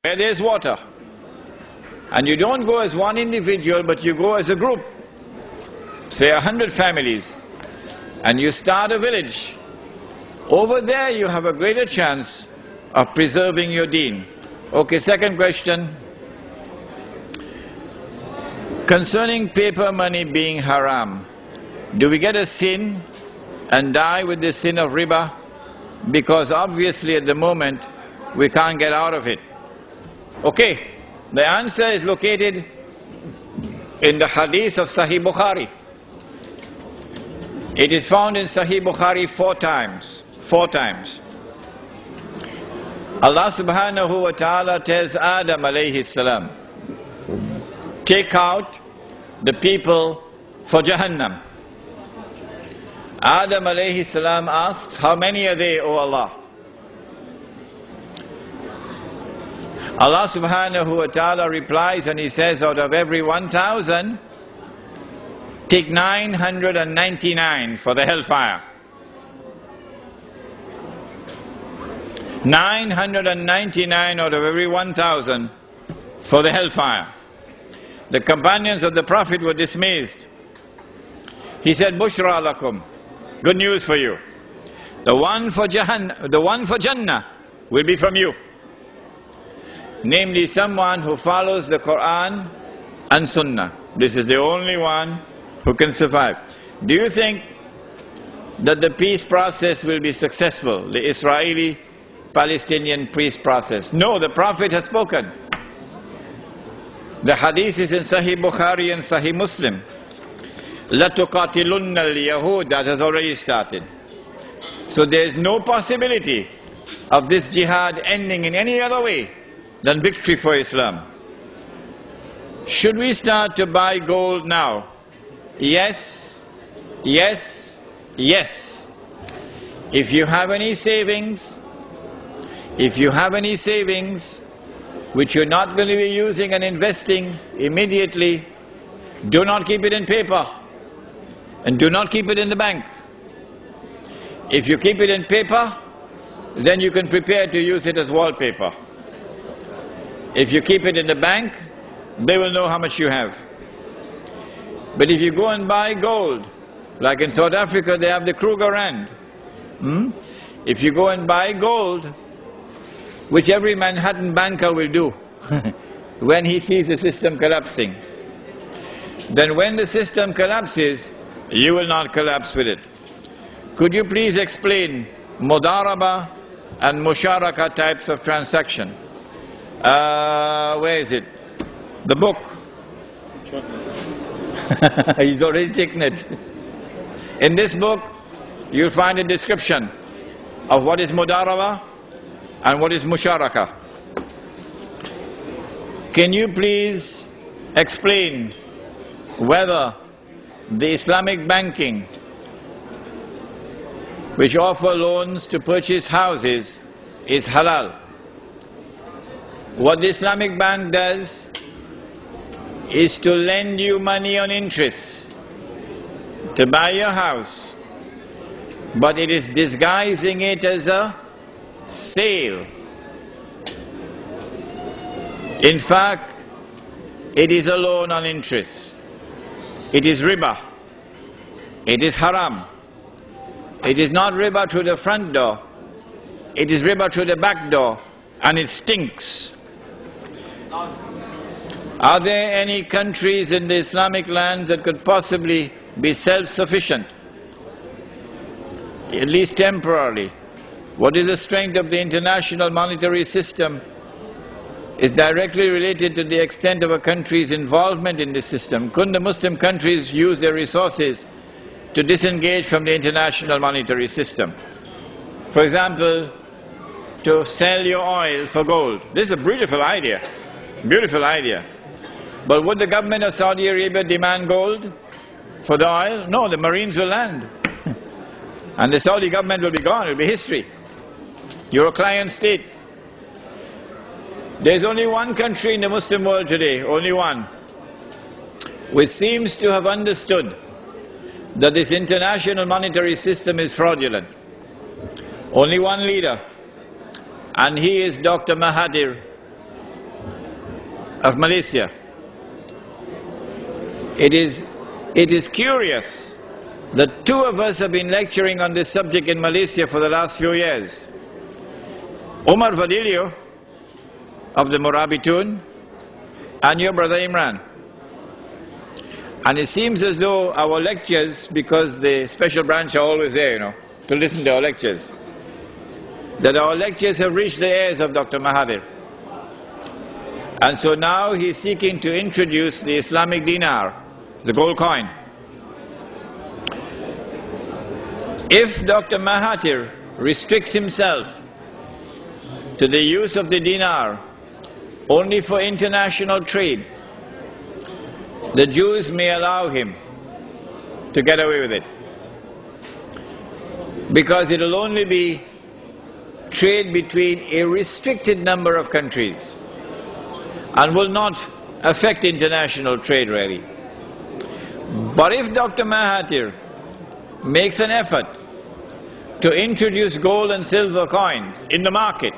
where there's water. And you don't go as one individual, but you go as a group. Say 100 families. And you start a village. Over there you have a greater chance of preserving your deen. Okay, second question. Concerning paper money being haram, do we get a sin and die with the sin of riba? Because obviously at the moment we can't get out of it. Okay, the answer is located in the hadith of Sahih Bukhari. It is found in Sahih Bukhari four times. Allah subhanahu wa ta'ala tells Adam alayhi salam, take out the people for Jahannam. Adam alayhi salam asks, how many are they, O Allah? Allah subhanahu wa ta'ala replies and He says, out of every 1,000, take 999 for the hellfire. 999 out of every 1,000 for the hellfire. The companions of the Prophet were dismayed. He said, Bushra lakum, good news for you. The one for Jannah will be from you. Namely, someone who follows the Quran and Sunnah. This is the only one who can survive. Do you think that the peace process will be successful, the Israeli-Palestinian peace process? No, the Prophet has spoken. The hadith is in Sahih Bukhari and Sahih Muslim. لَتُقَاتِلُنَّ الْيَهُودَ, that has already started. So there is no possibility of this jihad ending in any other way than victory for Islam. Should we start to buy gold now? Yes, yes, yes. If you have any savings, which you're not going to be using and investing immediately, do not keep it in paper and do not keep it in the bank. If you keep it in paper, then you can prepare to use it as wallpaper. If you keep it in the bank, they will know how much you have. But if you go and buy gold, like in South Africa they have the Kruger Rand. If you go and buy gold, which every Manhattan banker will do when he sees the system collapsing, then when the system collapses, you will not collapse with it. Could you please explain mudaraba and musharaka types of transaction? Where is it? The book. He's already taken it. In this book, you'll find a description of what is mudaraba and what is musharaka. Can you please explain whether the Islamic banking, which offer loans to purchase houses, is halal? What the Islamic bank does is to lend you money on interest to buy your house, but it is disguising it as a sale. In fact, it is a loan on interest. It is riba. It is haram. It is not riba through the front door. It is riba through the back door, and it stinks. Are there any countries in the Islamic lands that could possibly be self-sufficient, at least temporarily? What is the strength of the international monetary system is directly related to the extent of a country's involvement in this system. Couldn't the Muslim countries use their resources to disengage from the international monetary system? For example, to sell your oil for gold. This is a beautiful idea. Beautiful idea. But would the government of Saudi Arabia demand gold for the oil? No, the Marines will land. And the Saudi government will be gone, it will be history. You're a client state. There's only one country in the Muslim world today, only one, which seems to have understood that this international monetary system is fraudulent. Only one leader, and he is Dr. Mahathir of Malaysia. It is curious that two of us have been lecturing on this subject in Malaysia for the last few years. Omar Vadilio of the Murabitun and your brother Imran. And it seems as though our lectures, because the special branch are always there, to listen to our lectures, that our lectures have reached the ears of Dr. Mahathir. And so now he's seeking to introduce the Islamic dinar, the gold coin. If Dr. Mahathir restricts himself to the use of the dinar only for international trade, the Jews may allow him to get away with it, because it will only be trade between a restricted number of countries and will not affect international trade really. But if Dr. Mahathir makes an effort to introduce gold and silver coins in the market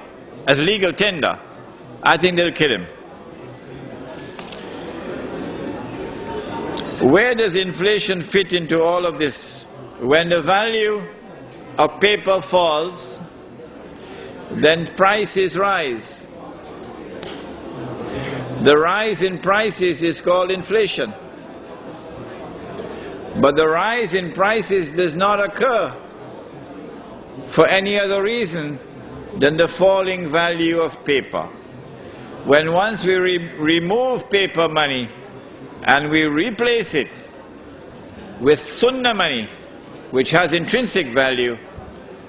as legal tender, I think they'll kill him. Where does inflation fit into all of this? When the value of paper falls, then prices rise. The rise in prices is called inflation. But the rise in prices does not occur for any other reason than the falling value of paper. When once we remove paper money and we replace it with sunnah money, which has intrinsic value,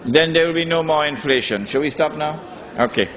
then there will be no more inflation. Shall we stop now? Okay.